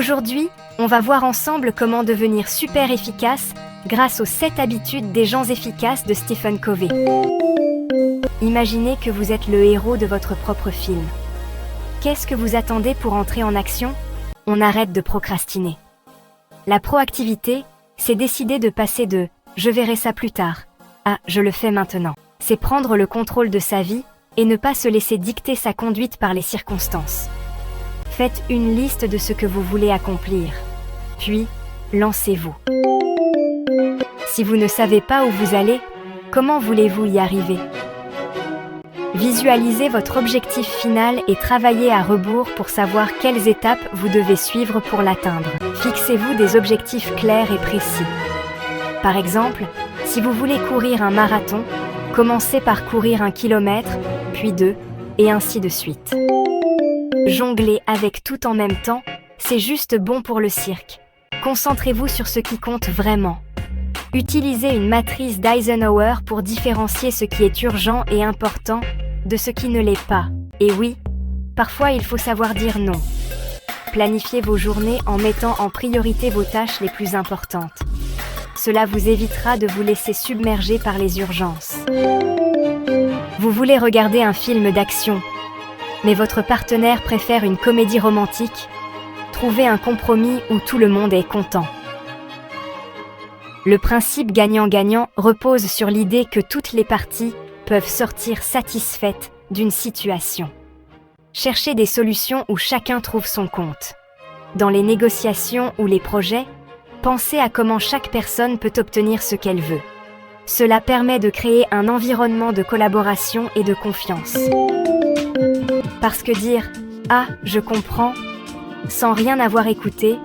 Aujourd'hui, on va voir ensemble comment devenir super efficace grâce aux 7 habitudes des gens efficaces de Stephen Covey. Imaginez que vous êtes le héros de votre propre film. Qu'est-ce que vous attendez pour entrer en action? On arrête de procrastiner. La proactivité, c'est décider de passer de « je verrai ça plus tard » à « je le fais maintenant ». C'est prendre le contrôle de sa vie et ne pas se laisser dicter sa conduite par les circonstances. Faites une liste de ce que vous voulez accomplir. Puis, lancez-vous. Si vous ne savez pas où vous allez, comment voulez-vous y arriver? Visualisez votre objectif final et travaillez à rebours pour savoir quelles étapes vous devez suivre pour l'atteindre. Fixez-vous des objectifs clairs et précis. Par exemple, si vous voulez courir un marathon, commencez par courir 1 kilomètre, puis 2, et ainsi de suite. Jongler avec tout en même temps, c'est juste bon pour le cirque. Concentrez-vous sur ce qui compte vraiment. Utilisez une matrice d'Eisenhower pour différencier ce qui est urgent et important de ce qui ne l'est pas. Et oui, parfois il faut savoir dire non. Planifiez vos journées en mettant en priorité vos tâches les plus importantes. Cela vous évitera de vous laisser submerger par les urgences. Vous voulez regarder un film d'action, mais votre partenaire préfère une comédie romantique? Trouvez un compromis où tout le monde est content. Le principe gagnant-gagnant repose sur l'idée que toutes les parties peuvent sortir satisfaites d'une situation. Cherchez des solutions où chacun trouve son compte. Dans les négociations ou les projets, pensez à comment chaque personne peut obtenir ce qu'elle veut. Cela permet de créer un environnement de collaboration et de confiance. Parce que dire « Ah, je comprends » sans rien avoir écouté,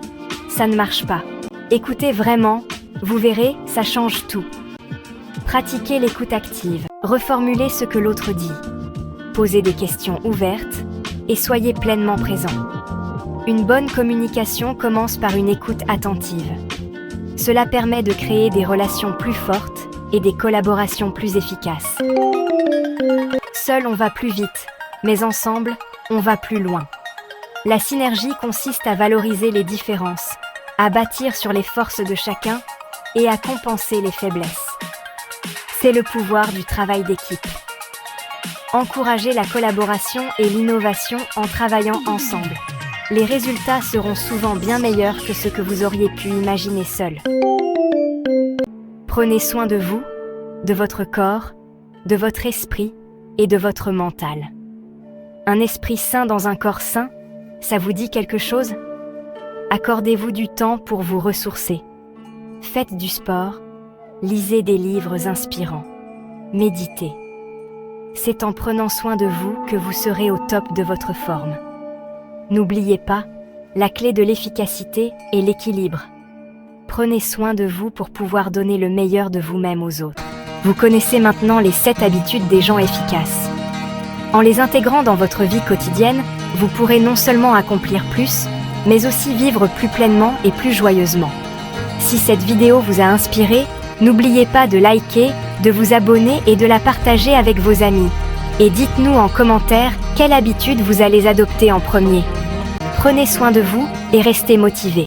ça ne marche pas. Écoutez vraiment, vous verrez, ça change tout. Pratiquez l'écoute active, reformulez ce que l'autre dit. Posez des questions ouvertes et soyez pleinement présent. Une bonne communication commence par une écoute attentive. Cela permet de créer des relations plus fortes et des collaborations plus efficaces. Seul on va plus vite, mais ensemble, on va plus loin. La synergie consiste à valoriser les différences, à bâtir sur les forces de chacun et à compenser les faiblesses. C'est le pouvoir du travail d'équipe. Encouragez la collaboration et l'innovation en travaillant ensemble. Les résultats seront souvent bien meilleurs que ce que vous auriez pu imaginer seul. Prenez soin de vous, de votre corps, de votre esprit et de votre mental. Un esprit sain dans un corps sain, ça vous dit quelque chose? Accordez-vous du temps pour vous ressourcer. Faites du sport, lisez des livres inspirants, méditez. C'est en prenant soin de vous que vous serez au top de votre forme. N'oubliez pas, la clé de l'efficacité est l'équilibre. Prenez soin de vous pour pouvoir donner le meilleur de vous-même aux autres. Vous connaissez maintenant les 7 habitudes des gens efficaces. En les intégrant dans votre vie quotidienne, vous pourrez non seulement accomplir plus, mais aussi vivre plus pleinement et plus joyeusement. Si cette vidéo vous a inspiré, n'oubliez pas de liker, de vous abonner et de la partager avec vos amis. Et dites-nous en commentaire quelle habitude vous allez adopter en premier. Prenez soin de vous et restez motivés.